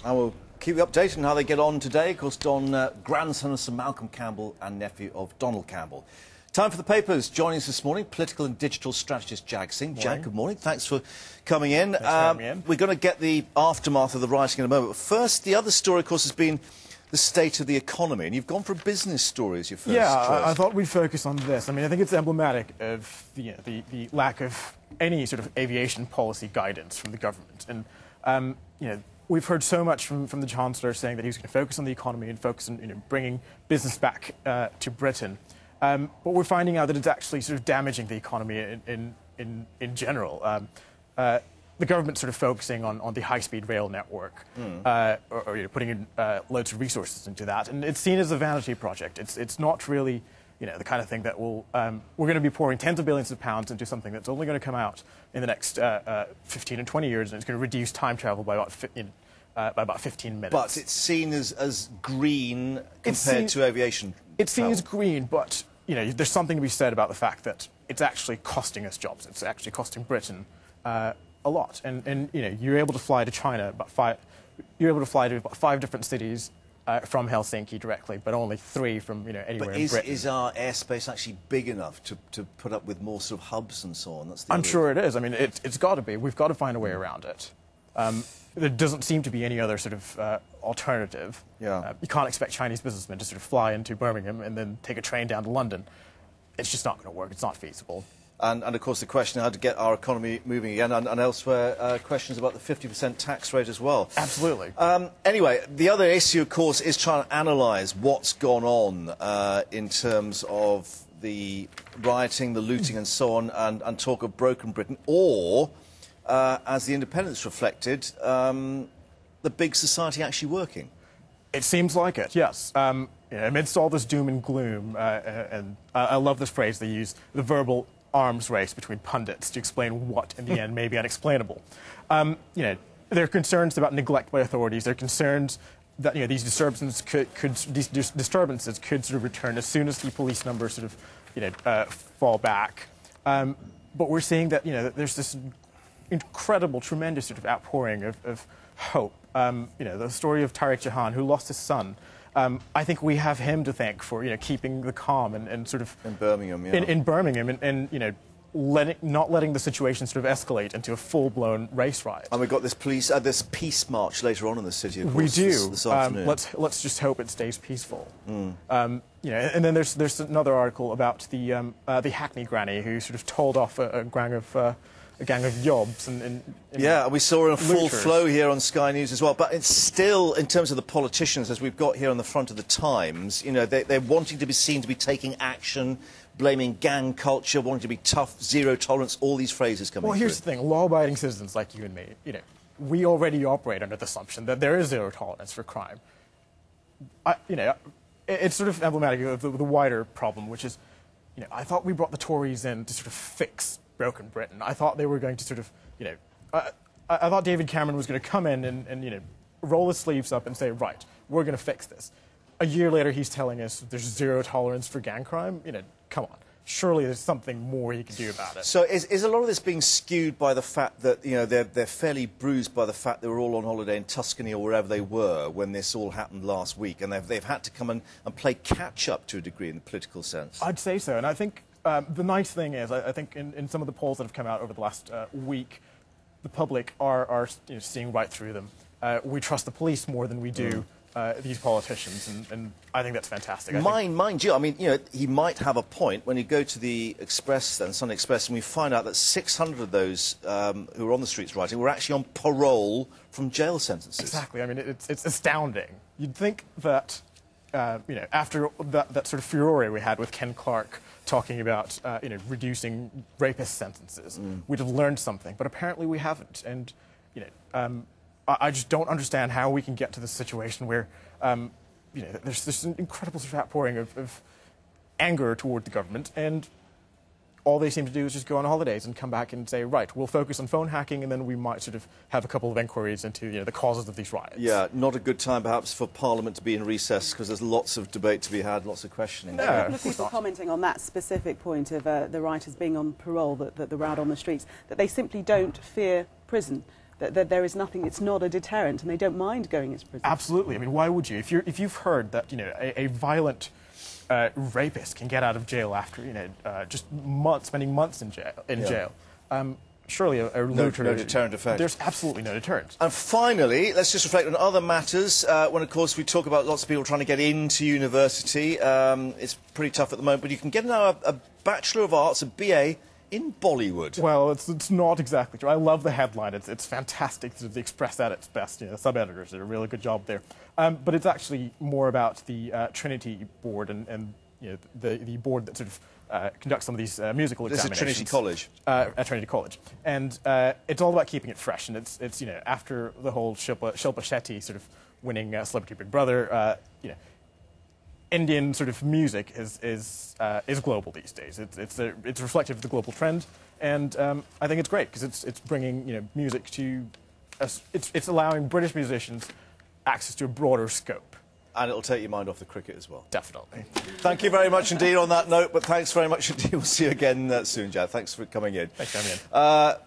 And we'll keep you updated on how they get on today. Of course, Don, grandson of Sir Malcolm Campbell and nephew of Donald Campbell. Time for the papers. Joining us this morning, political and digital strategist Jag Singh. Jag, good morning. Thanks for coming in. Thanks for having me in. We're going to get the aftermath of the rioting in a moment. But first, the other story, of course, has been the state of the economy. And you've gone for a business story as your first choice. I thought we'd focus on this. I mean, I think it's emblematic of the lack of any sort of aviation policy guidance from the government. And, we've heard so much from the Chancellor saying that he was going to focus on the economy and focus on bringing business back to Britain. But we're finding out that it's actually sort of damaging the economy in general. The government's sort of focusing on the high-speed rail network, or putting in loads of resources into that, and it's seen as a vanity project. It's not really, the kind of thing that will. We're going to be pouring tens of billions of pounds into something that's only going to come out in the next 15 and 20 years, and it's going to reduce time travel by about 15 minutes. But it's seen as green compared to aviation. It's seen as green, but there's something to be said about the fact that it's actually costing us jobs. It's actually costing Britain a lot, and you're able to fly to China, you're able to fly to about 5 different cities from Helsinki directly, but only 3 from anywhere in Britain. Is our airspace actually big enough to put up with more sort of hubs and so on? I'm sure it is. I mean, it's got to be. We've got to find a way around it. There doesn't seem to be any other sort of alternative. Yeah. You can't expect Chinese businessmen to sort of fly into Birmingham and then take a train down to London. It's just not going to work. It's not feasible. And of course, the question how to get our economy moving again, and elsewhere, questions about the 50% tax rate as well. Absolutely. Anyway, the other issue, of course, is trying to analyse what's gone on in terms of the rioting, the looting and so on, and talk of broken Britain, or, as the Independents reflected, the big society actually working. It seems like it, yes. Amidst all this doom and gloom, and I love this phrase they use, the verbal arms race between pundits to explain what, in the end, may be unexplainable. There are concerns about neglect by authorities. There are concerns that these disturbances could sort of return as soon as the police numbers sort of fall back. But we're seeing that there's this incredible, tremendous sort of outpouring of hope. The story of Tariq Jahan, who lost his son. I think we have him to thank for keeping the calm and sort of in Birmingham, in Birmingham, and not letting the situation sort of escalate into a full-blown race riot. And we've got this peace march later on in the city. Of course, we do. This afternoon. Let's just hope it stays peaceful. And then there's another article about the Hackney granny who sort of told off a gang of yobs and yeah, we saw a full flow here on Sky News as well. But it's still, in terms of the politicians, as we've got here on the front of the Times, they're wanting to be seen to be taking action, blaming gang culture, wanting to be tough, zero tolerance, all these phrases coming through. Well, here's the thing. Law-abiding citizens like you and me, we already operate under the assumption that there is zero tolerance for crime. It's sort of emblematic of the wider problem, which is, I thought we brought the Tories in to sort of fix broken Britain. I thought they were going to sort of, I thought David Cameron was going to come in and roll his sleeves up and say, right, we're going to fix this. A year later, he's telling us there's zero tolerance for gang crime. Come on. Surely there's something more he can do about it. So is a lot of this being skewed by the fact that, they're fairly bruised by the fact they were all on holiday in Tuscany or wherever they were when this all happened last week, and they've had to come and play catch-up to a degree in the political sense? I'd say so, and I think the nice thing is, I think in some of the polls that have come out over the last week, the public are seeing right through them. We trust the police more than we do these politicians, and I think that's fantastic. Mind you, I mean, he might have a point when you go to the Express, then Sunday Express, and we find out that 600 of those who were on the streets rioting were actually on parole from jail sentences. Exactly. I mean, it's astounding. You'd think that, after that sort of furore we had with Ken Clark talking about, reducing rapist sentences, we'd have learned something, but apparently we haven't. And, I just don't understand how we can get to this situation where, there's this incredible sort of outpouring of anger toward the government, and all they seem to do is just go on holidays and come back and say, right, we'll focus on phone hacking, and then we might sort of have a couple of inquiries into the causes of these riots. Yeah, not a good time perhaps for Parliament to be in recess, because there's lots of debate to be had, lots of questioning. No, a couple of people commenting on that specific point of the rioters being on parole, that they're out on the streets, that they simply don't fear prison. that there is nothing, it's not a deterrent, and they don't mind going into prison. Absolutely. I mean, why would you? If you've heard that, you know, a violent rapist can get out of jail after, you know, just spending months in jail, surely a looter... No deterrent effect. There's absolutely no deterrent. And finally, let's just reflect on other matters. When, of course, we talk about lots of people trying to get into university. It's pretty tough at the moment, but you can get now a Bachelor of Arts, a BA, in Bollywood. Well, it's not exactly true. I love the headline. It's fantastic to express that at its best. You know, the sub-editors did a really good job there. But it's actually more about the Trinity board and you know, the board that sort of conducts some of these musical examinations. This is Trinity College. At Trinity College. And it's all about keeping it fresh. And it's you know, after the whole Shilpa Shetty sort of winning Celebrity Big Brother, you know, Indian sort of music is global these days. It's reflective of the global trend, and I think it's great because it's bringing, you know, music to it's allowing British musicians access to a broader scope. And it'll take your mind off the cricket as well. Definitely. Thank you very much indeed on that note, but thanks very much indeed. We'll see you again soon, Jag. Thanks for coming in. Thanks for coming in.